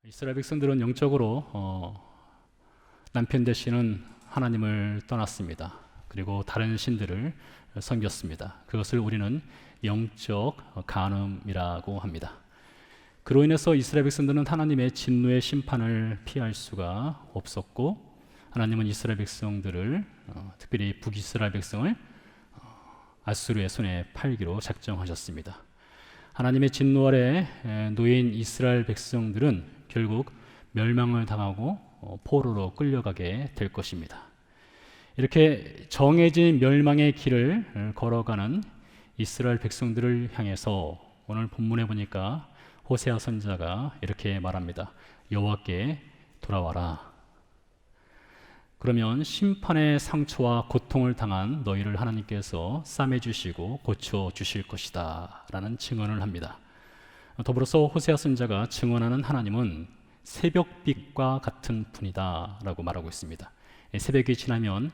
이스라엘 백성들은 영적으로 남편 되시는 하나님을 떠났습니다. 그리고 다른 신들을 섬겼습니다. 그것을 우리는 영적 간음이라고 합니다. 그로 인해서 이스라엘 백성들은 하나님의 진노의 심판을 피할 수가 없었고, 하나님은 이스라엘 백성들을 특별히 북이스라엘 백성을 아수르의 손에 팔기로 작정하셨습니다. 하나님의 진노 아래 놓인 이스라엘 백성들은 결국 멸망을 당하고 포로로 끌려가게 될 것입니다. 이렇게 정해진 멸망의 길을 걸어가는 이스라엘 백성들을 향해서 오늘 본문에 보니까 호세아 선지자가 이렇게 말합니다. 여호와께 돌아와라. 그러면 심판의 상처와 고통을 당한 너희를 하나님께서 싸매주시고 고쳐주실 것이다 라는 증언을 합니다. 더불어서 호세아 선지자가 증언하는 하나님은 새벽빛과 같은 분이다 라고 말하고 있습니다. 새벽이 지나면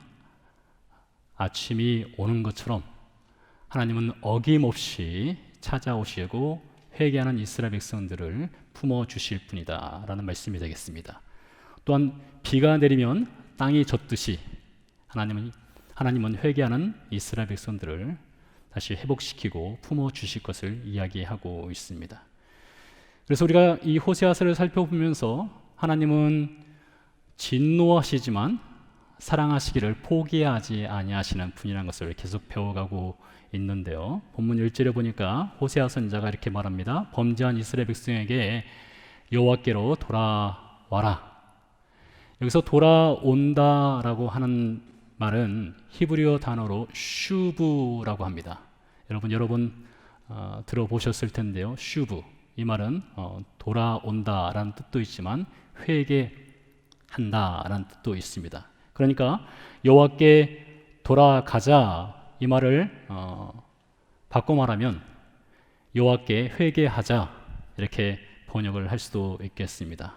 아침이 오는 것처럼 하나님은 어김없이 찾아오시고 회개하는 이스라엘 백성들을 품어주실 분이다 라는 말씀이 되겠습니다. 또한 비가 내리면 땅이 젖듯이 하나님은 회개하는 이스라엘 백성들을 다시 회복시키고 품어주실 것을 이야기하고 있습니다. 그래서 우리가 이 호세아서를 살펴보면서 하나님은 진노하시지만 사랑하시기를 포기하지 아니하시는 분이라는 것을 계속 배워가고 있는데요. 본문 1절에 보니까 호세아 선지자가 이렇게 말합니다. 범죄한 이스라엘 백성에게 여호와께로 돌아와라. 여기서 돌아온다라고 하는 말은 히브리어 단어로 슈브라고 합니다. 여러분 들어보셨을 텐데요. 슈브, 이 말은 돌아온다라는 뜻도 있지만 회개한다라는 뜻도 있습니다. 그러니까 여호와께 돌아가자, 이 말을 바꿔 말하면 여호와께 회개하자, 이렇게 번역을 할 수도 있겠습니다.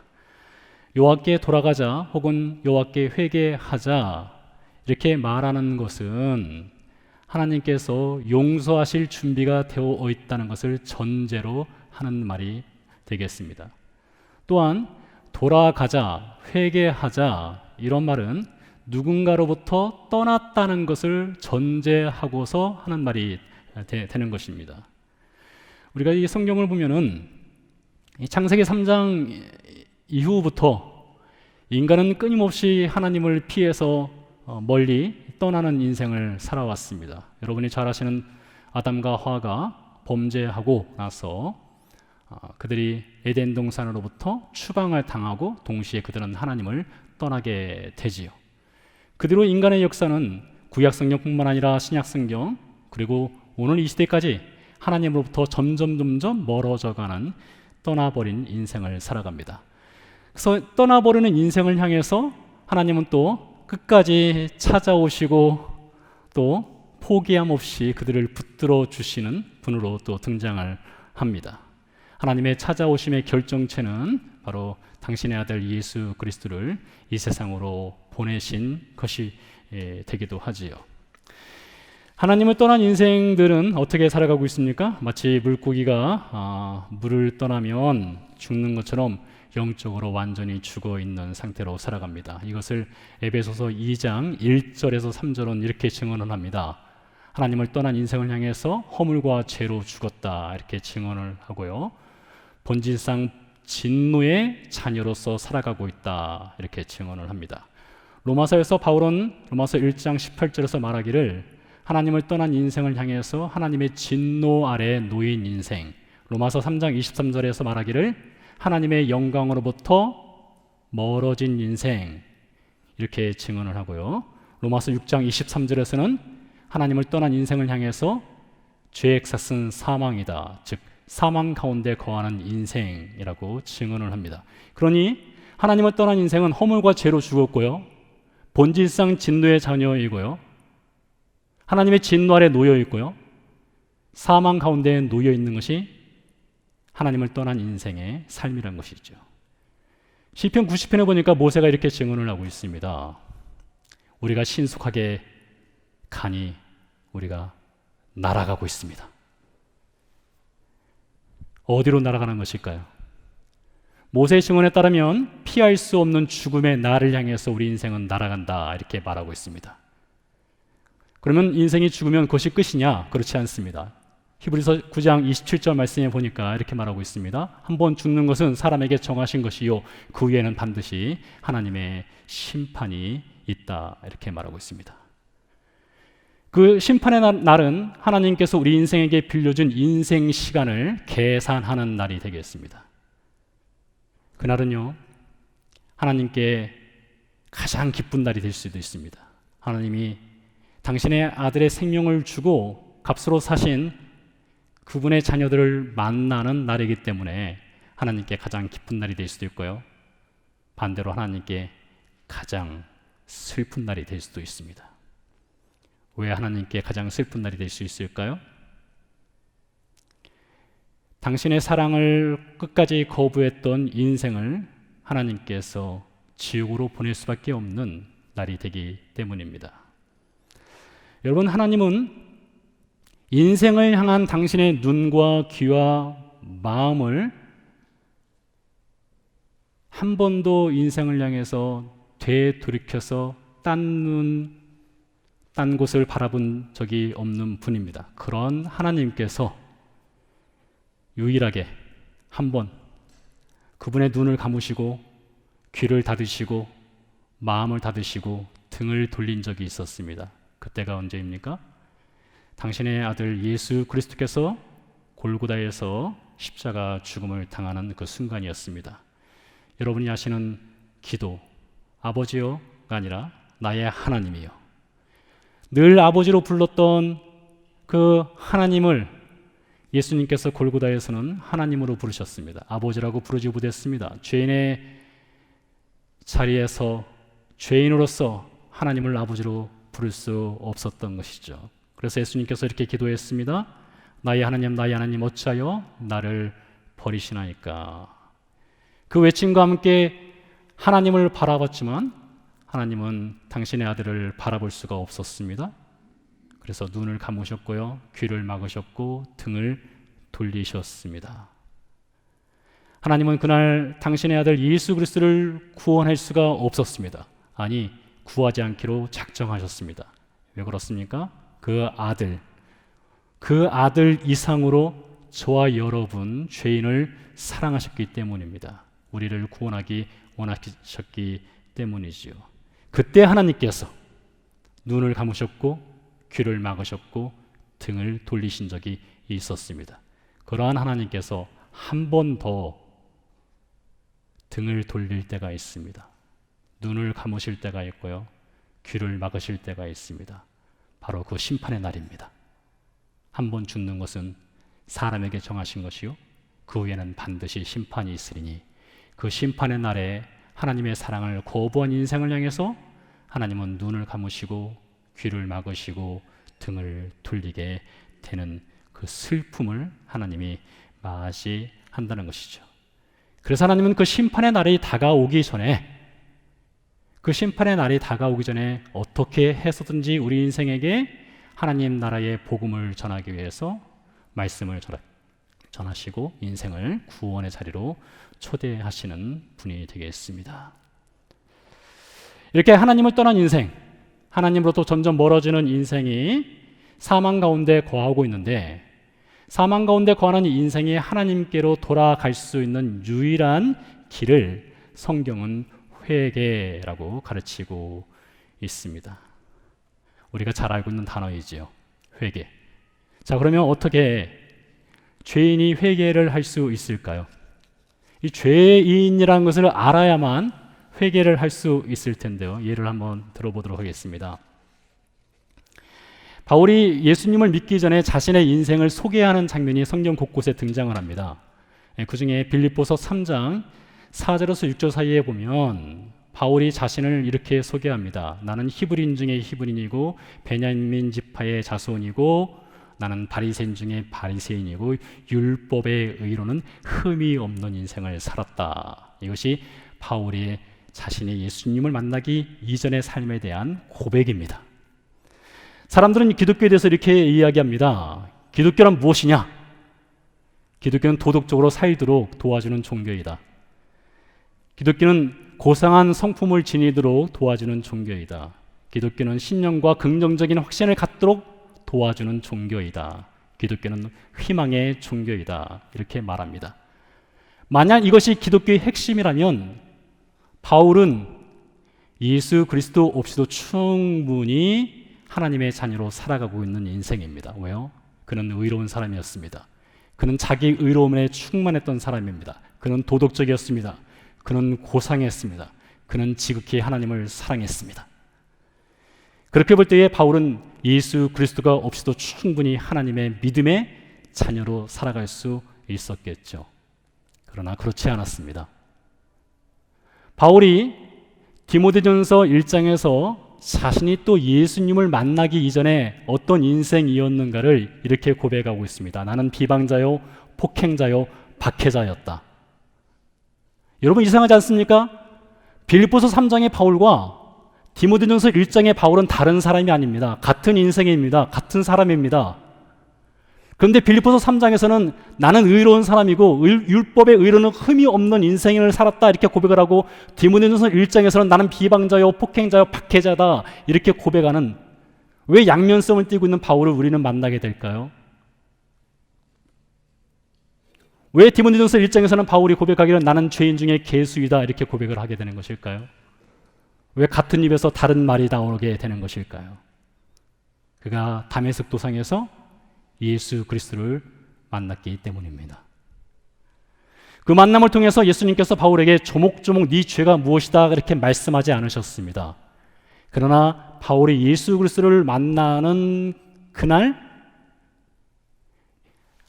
여호와께 돌아가자 혹은 여호와께 회개하자, 이렇게 말하는 것은 하나님께서 용서하실 준비가 되어 있다는 것을 전제로 하는 말이 되겠습니다. 또한 돌아가자, 회개하자, 이런 말은 누군가로부터 떠났다는 것을 전제하고서 하는 말이 되는 것입니다. 우리가 이 성경을 보면은 이 창세기 3장 이후부터 인간은 끊임없이 하나님을 피해서 멀리 떠나는 인생을 살아왔습니다. 여러분이 잘 아시는 아담과 하와가 범죄하고 나서 그들이 에덴 동산으로부터 추방을 당하고 동시에 그들은 하나님을 떠나게 되지요. 그대로 인간의 역사는 구약성경뿐만 아니라 신약성경 그리고 오늘 이 시대까지 하나님으로부터 점점 멀어져가는 떠나버린 인생을 살아갑니다. 그래서 떠나버리는 인생을 향해서 하나님은 또 끝까지 찾아오시고 또 포기함 없이 그들을 붙들어 주시는 분으로 또 등장을 합니다. 하나님의 찾아오심의 결정체는 바로 당신의 아들 예수 그리스도를 이 세상으로 보내신 것이 되기도 하지요. 하나님을 떠난 인생들은 어떻게 살아가고 있습니까? 마치 물고기가 물을 떠나면 죽는 것처럼 영적으로 완전히 죽어 있는 상태로 살아갑니다. 이것을 에베소서 2장 1절에서 3절은 이렇게 증언을 합니다. 하나님을 떠난 인생을 향해서 허물과 죄로 죽었다, 이렇게 증언을 하고요. 본질상 진노의 자녀로서 살아가고 있다, 이렇게 증언을 합니다. 로마서에서 바울은 로마서 1장 18절에서 말하기를 하나님을 떠난 인생을 향해서 하나님의 진노 아래 놓인 인생, 로마서 3장 23절에서 말하기를 하나님의 영광으로부터 멀어진 인생, 이렇게 증언을 하고요. 로마서 6장 23절에서는 하나님을 떠난 인생을 향해서 죄의 삭은 사망이다, 즉 사망 가운데 거하는 인생이라고 증언을 합니다. 그러니 하나님을 떠난 인생은 허물과 죄로 죽었고요, 본질상 진노의 자녀이고요, 하나님의 진노 아래 놓여 있고요, 사망 가운데 놓여 있는 것이 하나님을 떠난 인생의 삶이라는 것이죠. 시편 90편에 보니까 모세가 이렇게 증언을 하고 있습니다. 우리가 신속하게 가니 우리가 날아가고 있습니다. 어디로 날아가는 것일까요? 모세의 증언에 따르면 피할 수 없는 죽음의 날을 향해서 우리 인생은 날아간다, 이렇게 말하고 있습니다. 그러면 인생이 죽으면 그것이 끝이냐? 그렇지 않습니다. 히브리서 9장 27절 말씀에 보니까 이렇게 말하고 있습니다. 한번 죽는 것은 사람에게 정하신 것이요 그 후에는 반드시 하나님의 심판이 있다, 이렇게 말하고 있습니다. 그 심판의 날은 하나님께서 우리 인생에게 빌려준 인생 시간을 계산하는 날이 되겠습니다. 그날은요, 하나님께 가장 기쁜 날이 될 수도 있습니다. 하나님이 당신의 아들의 생명을 주고 값으로 사신 그분의 자녀들을 만나는 날이기 때문에 하나님께 가장 기쁜 날이 될 수도 있고요, 반대로 하나님께 가장 슬픈 날이 될 수도 있습니다. 왜 하나님께 가장 슬픈 날이 될 수 있을까요? 당신의 사랑을 끝까지 거부했던 인생을 하나님께서 지옥으로 보낼 수밖에 없는 날이 되기 때문입니다. 여러분, 하나님은 인생을 향한 당신의 눈과 귀와 마음을 한 번도 인생을 향해서 되돌이켜서 딴 곳을 바라본 적이 없는 분입니다. 그런 하나님께서 유일하게 한 번 그분의 눈을 감으시고 귀를 닫으시고 마음을 닫으시고 등을 돌린 적이 있었습니다. 그때가 언제입니까? 당신의 아들 예수 그리스도께서 골고다에서 십자가 죽음을 당하는 그 순간이었습니다. 여러분이 하시는 기도, 아버지요가 아니라 나의 하나님이요, 늘 아버지로 불렀던 그 하나님을 예수님께서 골고다에서는 하나님으로 부르셨습니다. 아버지라고 부르지 못했습니다. 죄인의 자리에서 죄인으로서 하나님을 아버지로 부를 수 없었던 것이죠. 그래서 예수님께서 이렇게 기도했습니다. 나의 하나님 어찌하여 나를 버리시나이까. 그 외침과 함께 하나님을 바라봤지만 하나님은 당신의 아들을 바라볼 수가 없었습니다. 그래서 눈을 감으셨고요, 귀를 막으셨고 등을 돌리셨습니다. 하나님은 그날 당신의 아들 예수 그리스도를 구원할 수가 없었습니다. 아니, 구하지 않기로 작정하셨습니다. 왜 그렇습니까? 그 아들 이상으로 저와 여러분 죄인을 사랑하셨기 때문입니다. 우리를 구원하기 원하셨기 때문이지요. 그때 하나님께서 눈을 감으셨고 귀를 막으셨고 등을 돌리신 적이 있었습니다. 그러한 하나님께서 한 번 더 등을 돌릴 때가 있습니다. 눈을 감으실 때가 있고요, 귀를 막으실 때가 있습니다. 바로 그 심판의 날입니다. 한 번 죽는 것은 사람에게 정하신 것이요 그 후에는 반드시 심판이 있으리니 그 심판의 날에 하나님의 사랑을 거부한 인생을 향해서 하나님은 눈을 감으시고 귀를 막으시고 등을 돌리게 되는 그 슬픔을 하나님이 맞이한다는 것이죠. 그래서 하나님은 그 심판의 날이 다가오기 전에 어떻게 해서든지 우리 인생에게 하나님 나라의 복음을 전하기 위해서 말씀을 전하시고 인생을 구원의 자리로 초대하시는 분이 되겠습니다. 이렇게 하나님을 떠난 인생, 하나님으로부터 점점 멀어지는 인생이 사망 가운데 거하고 있는데, 사망 가운데 거하는 인생이 하나님께로 돌아갈 수 있는 유일한 길을 성경은 회개라고 가르치고 있습니다. 우리가 잘 알고 있는 단어이지요, 회개. 자, 그러면 어떻게 죄인이 회개를 할 수 있을까요? 이 죄인이라는 것을 알아야만 회개를 할 수 있을 텐데요. 예를 한번 들어보도록 하겠습니다. 바울이 예수님을 믿기 전에 자신의 인생을 소개하는 장면이 성경 곳곳에 등장을 합니다. 그 중에 빌립보서 3장 4절에서 6절 사이에 보면 바울이 자신을 이렇게 소개합니다. 나는 히브리인 중에 히브리인이고 베냐민 지파의 자손이고 나는 바리새인 중에 바리새인이고 율법의 의로는 흠이 없는 인생을 살았다. 이것이 바울이 자신이 예수님을 만나기 이전의 삶에 대한 고백입니다. 사람들은 기독교에 대해서 이렇게 이야기합니다. 기독교란 무엇이냐? 기독교는 도덕적으로 살도록 도와주는 종교이다. 기독교는 고상한 성품을 지니도록 도와주는 종교이다. 기독교는 신념과 긍정적인 확신을 갖도록 도와주는 종교이다. 기독교는 희망의 종교이다. 이렇게 말합니다. 만약 이것이 기독교의 핵심이라면 바울은 예수 그리스도 없이도 충분히 하나님의 자녀로 살아가고 있는 인생입니다. 왜요? 그는 의로운 사람이었습니다. 그는 자기 의로움에 충만했던 사람입니다. 그는 도덕적이었습니다. 그는 고상했습니다. 그는 지극히 하나님을 사랑했습니다. 그렇게 볼 때에 바울은 예수 그리스도가 없이도 충분히 하나님의 믿음의 자녀로 살아갈 수 있었겠죠. 그러나 그렇지 않았습니다. 바울이 디모데전서 1장에서 자신이 또 예수님을 만나기 이전에 어떤 인생이었는가를 이렇게 고백하고 있습니다. 나는 비방자요, 폭행자요, 박해자였다. 여러분 이상하지 않습니까? 빌립보서 3장의 바울과 디모데전서 1장의 바울은 다른 사람이 아닙니다. 같은 인생입니다. 같은 사람입니다. 그런데 빌립보서 3장에서는 나는 의로운 사람이고 율법의 의로는 흠이 없는 인생을 살았다 이렇게 고백을 하고, 디모데전서 1장에서는 나는 비방자요, 폭행자요, 박해자다 이렇게 고백하는, 왜 양면성을 띠고 있는 바울을 우리는 만나게 될까요? 왜 디모데전서 1장에서는 바울이 고백하기를 나는 죄인 중에 괴수이다 이렇게 고백을 하게 되는 것일까요? 왜 같은 입에서 다른 말이 나오게 되는 것일까요? 그가 다메섹 도상에서 예수 그리스도를 만났기 때문입니다. 그 만남을 통해서 예수님께서 바울에게 조목조목 네 죄가 무엇이다 그렇게 말씀하지 않으셨습니다. 그러나 바울이 예수 그리스도를 만나는 그날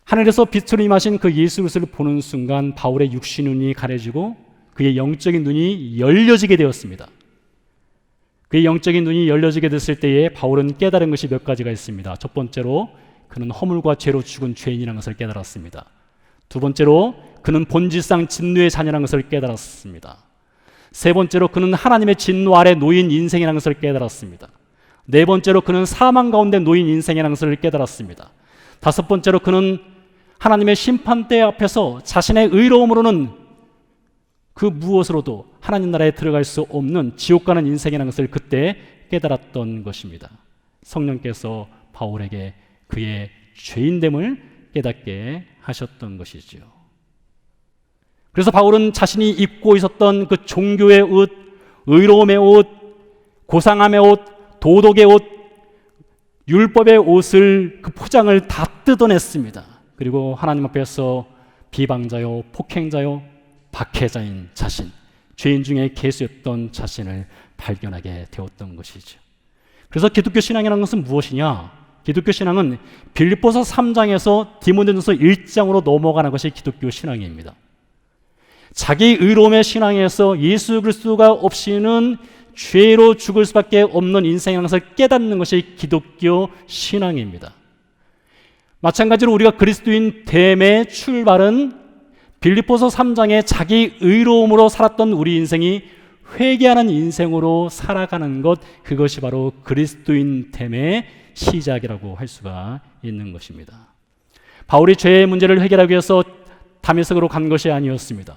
하늘에서 빛으로 임하신 그 예수 그리스도를 보는 순간 바울의 육신 눈이 가려지고 그의 영적인 눈이 열려지게 되었습니다. 그의 영적인 눈이 열려지게 됐을 때에 바울은 깨달은 것이 몇 가지가 있습니다. 첫 번째로 그는 허물과 죄로 죽은 죄인이라는 것을 깨달았습니다. 두 번째로 그는 본질상 진노의 자녀라는 것을 깨달았습니다. 세 번째로 그는 하나님의 진노 아래 놓인 인생이라는 것을 깨달았습니다. 네 번째로 그는 사망 가운데 놓인 인생이라는 것을 깨달았습니다. 다섯 번째로 그는 하나님의 심판대 앞에서 자신의 의로움으로는 그 무엇으로도 하나님 나라에 들어갈 수 없는 지옥 가는 인생이라는 것을 그때 깨달았던 것입니다. 성령께서 바울에게 그의 죄인됨을 깨닫게 하셨던 것이죠. 그래서 바울은 자신이 입고 있었던 그 종교의 옷, 의로움의 옷, 고상함의 옷, 도덕의 옷, 율법의 옷을 그 포장을 다 뜯어냈습니다. 그리고 하나님 앞에서 비방자요, 폭행자요, 박해자인 자신, 죄인 중에 괴수였던 자신을 발견하게 되었던 것이죠. 그래서 기독교 신앙이라는 것은 무엇이냐? 기독교 신앙은 빌립보서 3장에서 디모데전서 1장으로 넘어가는 것이 기독교 신앙입니다. 자기 의로움의 신앙에서 예수 그리스도가 없이는 죄로 죽을 수밖에 없는 인생이라는 것을 깨닫는 것이 기독교 신앙입니다. 마찬가지로 우리가 그리스도인 됨의 출발은 빌립보서 3장에 자기 의로움으로 살았던 우리 인생이 회개하는 인생으로 살아가는 것, 그것이 바로 그리스도인 됨의 시작이라고 할 수가 있는 것입니다. 바울이 죄의 문제를 해결하기 위해서 다메섹으로 간 것이 아니었습니다.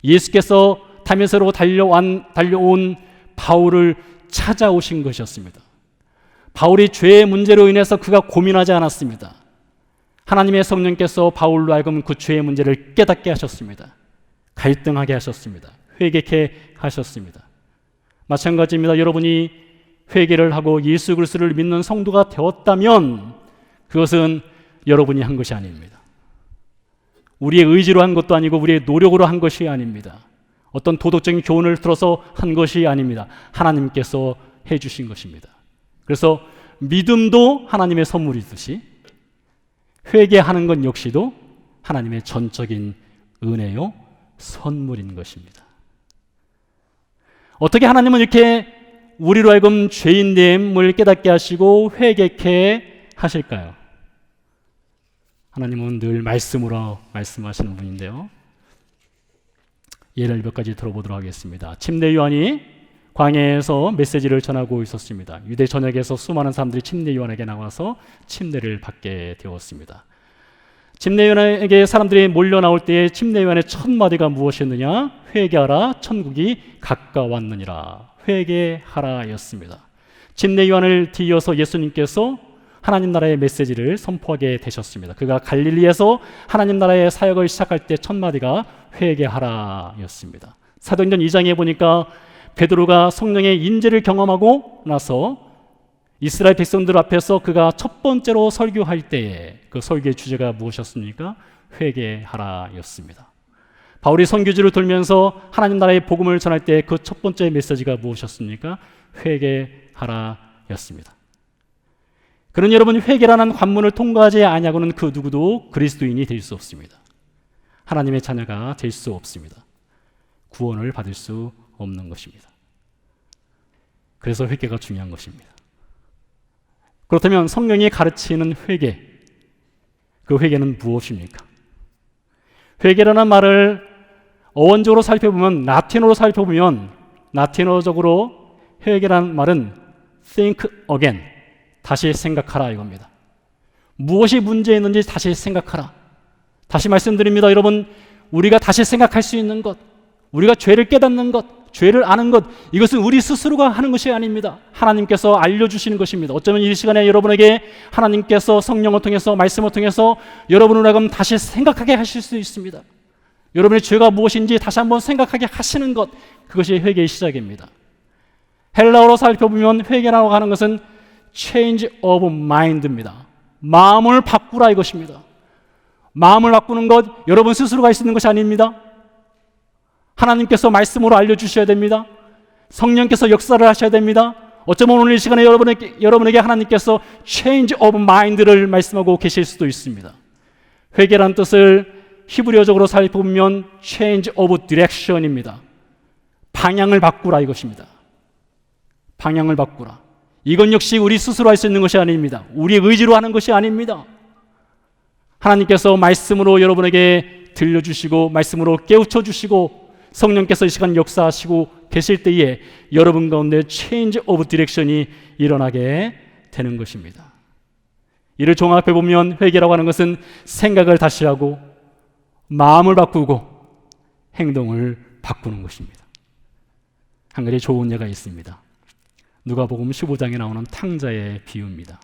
예수께서 다메섹으로 달려온 바울을 찾아오신 것이었습니다. 바울이 죄의 문제로 인해서 그가 고민하지 않았습니다. 하나님의 성령께서 바울로 하여금 그 죄의 문제를 깨닫게 하셨습니다. 갈등하게 하셨습니다. 회개케 하셨습니다. 마찬가지입니다. 여러분이 회개를 하고 예수 그리스도를 믿는 성도가 되었다면 그것은 여러분이 한 것이 아닙니다. 우리의 의지로 한 것도 아니고 우리의 노력으로 한 것이 아닙니다. 어떤 도덕적인 교훈을 들어서 한 것이 아닙니다. 하나님께서 해주신 것입니다. 그래서 믿음도 하나님의 선물이듯이 회개하는 것 역시도 하나님의 전적인 은혜요 선물인 것입니다. 어떻게 하나님은 이렇게 우리로 하여금 죄인됨을 깨닫게 하시고 회개케 하실까요? 하나님은 늘 말씀으로 말씀하시는 분인데요. 예를 몇 가지 들어보도록 하겠습니다. 침례 요한이 광야에서 메시지를 전하고 있었습니다. 유대 전역에서 수많은 사람들이 침례 요한에게 나와서 침례를 받게 되었습니다. 침례요한에게 사람들이 몰려 나올 때에 침례요한의 첫 마디가 무엇이었느냐? 회개하라, 천국이 가까웠느니라. 회개하라였습니다. 침례요한을 뒤이어서 예수님께서 하나님 나라의 메시지를 선포하게 되셨습니다. 그가 갈릴리에서 하나님 나라의 사역을 시작할 때 첫 마디가 회개하라였습니다. 사도행전 2장에 보니까 베드로가 성령의 인재를 경험하고 나서 이스라엘 백성들 앞에서 그가 첫 번째로 설교할 때에 그 설교의 주제가 무엇이었습니까? 회개하라였습니다. 바울이 선교지를 돌면서 하나님 나라의 복음을 전할 때 그 첫 번째 메시지가 무엇이었습니까? 회개하라였습니다. 그러니 여러분, 회개라는 관문을 통과하지 아니하고는 그 누구도 그리스도인이 될 수 없습니다. 하나님의 자녀가 될 수 없습니다. 구원을 받을 수 없는 것입니다. 그래서 회개가 중요한 것입니다. 그렇다면 성령이 가르치는 회개, 그 회개는 무엇입니까? 회개라는 말을 어원적으로 살펴보면, 라틴어적으로 회개라는 말은 think again, 다시 생각하라 이겁니다. 무엇이 문제였는지 다시 생각하라. 다시 말씀드립니다. 여러분, 우리가 다시 생각할 수 있는 것, 우리가 죄를 깨닫는 것, 죄를 아는 것, 이것은 우리 스스로가 하는 것이 아닙니다. 하나님께서 알려주시는 것입니다. 어쩌면 이 시간에 여러분에게 하나님께서 성령을 통해서, 말씀을 통해서 여러분을 하여금 다시 생각하게 하실 수 있습니다. 여러분의 죄가 무엇인지 다시 한번 생각하게 하시는 것, 그것이 회개의 시작입니다. 헬라어로 살펴보면 회개라고 하는 것은 change of mind입니다. 마음을 바꾸라 이것입니다. 마음을 바꾸는 것, 여러분 스스로가 할 수 있는 것이 아닙니다. 하나님께서 말씀으로 알려주셔야 됩니다. 성령께서 역사를 하셔야 됩니다. 어쩌면 오늘 이 시간에 여러분에게 하나님께서 change of mind를 말씀하고 계실 수도 있습니다. 회개라는 뜻을 히브리어적으로 살펴보면 change of direction입니다. 방향을 바꾸라 이것입니다. 방향을 바꾸라. 이건 역시 우리 스스로 할 수 있는 것이 아닙니다. 우리의 의지로 하는 것이 아닙니다. 하나님께서 말씀으로 여러분에게 들려주시고 말씀으로 깨우쳐 주시고 성령께서 이 시간 역사하시고 계실 때에 여러분 가운데 체인지 오브 디렉션이 일어나게 되는 것입니다. 이를 종합해 보면 회개라고 하는 것은 생각을 다시 하고 마음을 바꾸고 행동을 바꾸는 것입니다. 한 가지 좋은 예가 있습니다. 누가복음 15장에 나오는 탕자의 비유입니다.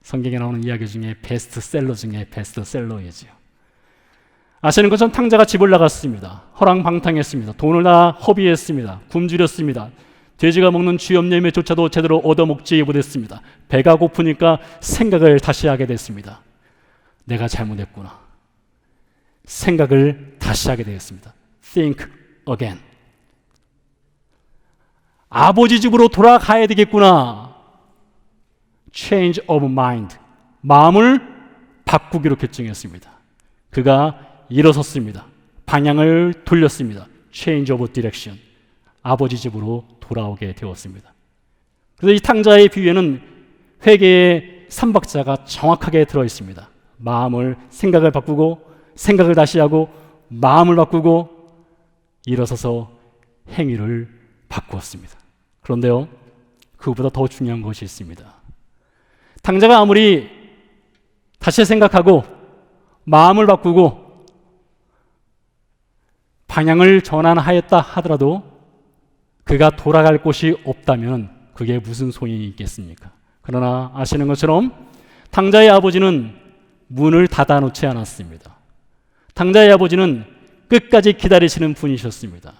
성경에 나오는 이야기 중에 베스트셀러 중에 베스트셀러이지요. 아시는 것처럼 탕자가 집을 나갔습니다. 허랑방탕했습니다. 돈을 다 허비했습니다. 굶주렸습니다. 돼지가 먹는 쥐염내매조차도 제대로 얻어먹지 못했습니다. 배가 고프니까 생각을 다시 하게 됐습니다. 내가 잘못했구나. 생각을 다시 하게 되었습니다. Think again. 아버지 집으로 돌아가야 되겠구나. Change of mind. 마음을 바꾸기로 결정했습니다. 그가 일어섰습니다. 방향을 돌렸습니다. Change of direction. 아버지 집으로 돌아오게 되었습니다. 그래서 이 탕자의 비유에는 회개의 3박자가 정확하게 들어있습니다. 마음을, 생각을 바꾸고 생각을 다시 하고 마음을 바꾸고 일어서서 행위를 바꾸었습니다. 그런데요, 그보다 더 중요한 것이 있습니다. 탕자가 아무리 다시 생각하고 마음을 바꾸고 방향을 전환하였다 하더라도 그가 돌아갈 곳이 없다면 그게 무슨 소용이 있겠습니까? 그러나 아시는 것처럼 탕자의 아버지는 문을 닫아놓지 않았습니다. 탕자의 아버지는 끝까지 기다리시는 분이셨습니다.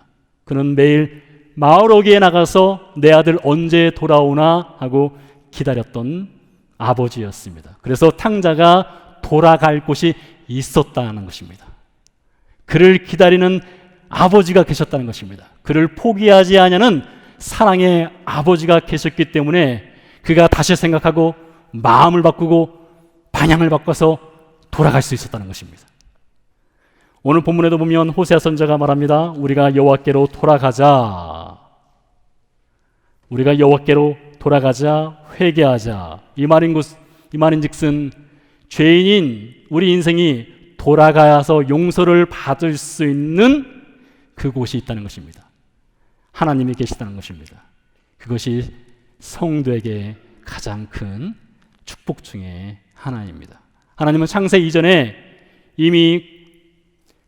그는 매일 마을 어귀에 나가서 내 아들 언제 돌아오나 하고 기다렸던 아버지였습니다. 그래서 탕자가 돌아갈 곳이 있었다는 것입니다. 그를 기다리는 아버지가 계셨다는 것입니다. 그를 포기하지 않냐는 사랑의 아버지가 계셨기 때문에 그가 다시 생각하고 마음을 바꾸고 방향을 바꿔서 돌아갈 수 있었다는 것입니다. 오늘 본문에도 보면 호세아 선지자가 말합니다. 우리가 여호와께로 돌아가자. 우리가 여호와께로 돌아가자, 회개하자. 이 말인즉슨 죄인인 우리 인생이 돌아가서 용서를 받을 수 있는 그곳이 있다는 것입니다. 하나님이 계시다는 것입니다. 그것이 성도에게 가장 큰 축복 중에 하나입니다. 하나님은 창세 이전에 이미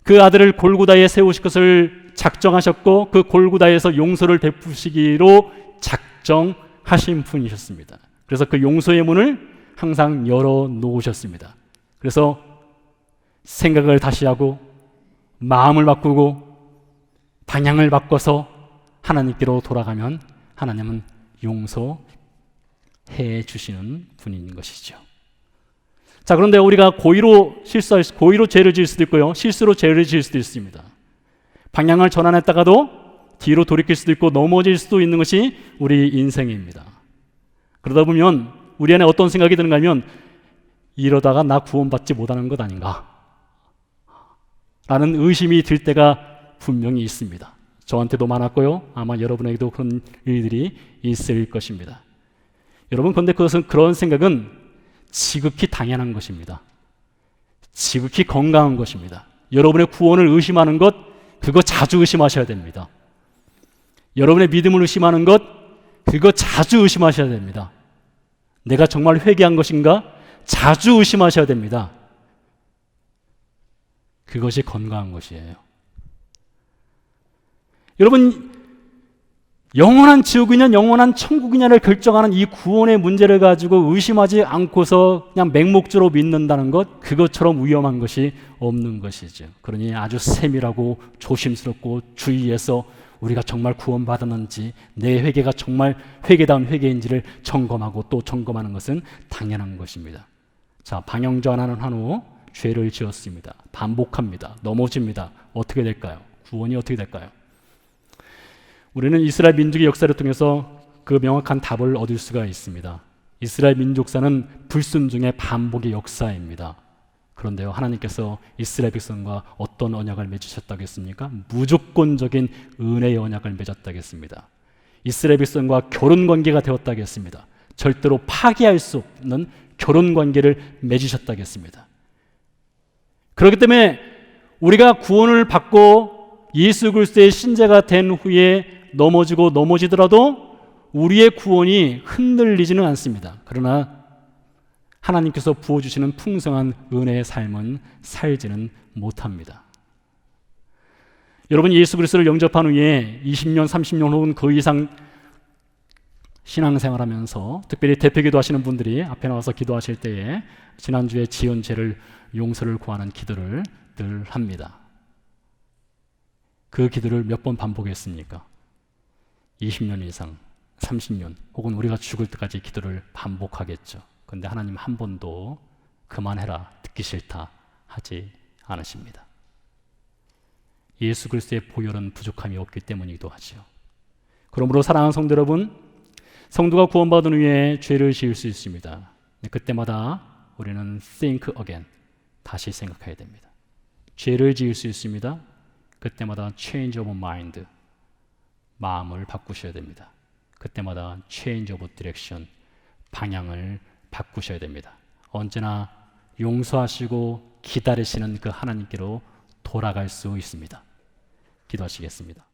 그 아들을 골고다에 세우실 것을 작정하셨고 그 골고다에서 용서를 베푸시기로 작정하신 분이셨습니다. 그래서 그 용서의 문을 항상 열어 놓으셨습니다. 그래서 생각을 다시 하고 마음을 바꾸고 방향을 바꿔서 하나님께로 돌아가면 하나님은 용서해 주시는 분인 것이죠. 자, 그런데 우리가 고의로 죄를 지을 수도 있고요, 실수로 죄를 지을 수도 있습니다. 방향을 전환했다가도 뒤로 돌이킬 수도 있고 넘어질 수도 있는 것이 우리 인생입니다. 그러다 보면 우리 안에 어떤 생각이 드는가 하면 이러다가 나 구원받지 못하는 것 아닌가 라는 의심이 들 때가 분명히 있습니다. 저한테도 많았고요, 아마 여러분에게도 그런 일들이 있을 것입니다. 여러분, 그런데 그런 생각은 지극히 당연한 것입니다. 지극히 건강한 것입니다. 여러분의 구원을 의심하는 것, 그거 자주 의심하셔야 됩니다. 여러분의 믿음을 의심하는 것, 그거 자주 의심하셔야 됩니다. 내가 정말 회개한 것인가? 자주 의심하셔야 됩니다. 그것이 건강한 것이에요. 여러분, 영원한 지옥이냐 영원한 천국이냐를 결정하는 이 구원의 문제를 가지고 의심하지 않고서 그냥 맹목적으로 믿는다는 것, 그것처럼 위험한 것이 없는 것이죠. 그러니 아주 세밀하고 조심스럽고 주의해서 우리가 정말 구원받았는지, 내 회개가 정말 회개다운 회개인지를 점검하고 또 점검하는 것은 당연한 것입니다. 자, 방향 전환을 한 후 죄를 지었습니다. 반복합니다. 넘어집니다. 어떻게 될까요? 구원이 어떻게 될까요? 우리는 이스라엘 민족의 역사를 통해서 그 명확한 답을 얻을 수가 있습니다. 이스라엘 민족사는 불순종의 반복의 역사입니다. 그런데요, 하나님께서 이스라엘 백성과 어떤 언약을 맺으셨다겠습니까? 무조건적인 은혜의 언약을 맺었다겠습니다. 이스라엘 백성과 결혼관계가 되었다겠습니다. 절대로 파기할 수 없는 결혼관계를 맺으셨다겠습니다. 그렇기 때문에 우리가 구원을 받고 예수 그리스도의 신자가 된 후에 넘어지더라도 우리의 구원이 흔들리지는 않습니다. 그러나 하나님께서 부어주시는 풍성한 은혜의 삶은 살지는 못합니다. 여러분, 예수 그리스도를 영접한 후에 20년, 30년 혹은 그 이상 신앙생활하면서 특별히 대표기도 하시는 분들이 앞에 나와서 기도하실 때에 지난주에 지은 죄를 용서를 구하는 기도를 늘 합니다. 그 기도를 몇 번 반복했습니까? 20년 이상, 30년 혹은 우리가 죽을 때까지 기도를 반복하겠죠. 그런데 하나님 한 번도 그만해라, 듣기 싫다 하지 않으십니다. 예수 그리스도의 보혈은 부족함이 없기 때문이기도 하죠. 그러므로 사랑하는 성도 여러분, 성도가 구원받은 후에 죄를 지을 수 있습니다. 그때마다 우리는 think again, 다시 생각해야 됩니다. 죄를 지을 수 있습니다. 그때마다 change of mind, 마음을 바꾸셔야 됩니다. 그때마다 change of direction, 방향을 바꾸셔야 됩니다. 언제나 용서하시고 기다리시는 그 하나님께로 돌아갈 수 있습니다. 기도하시겠습니다.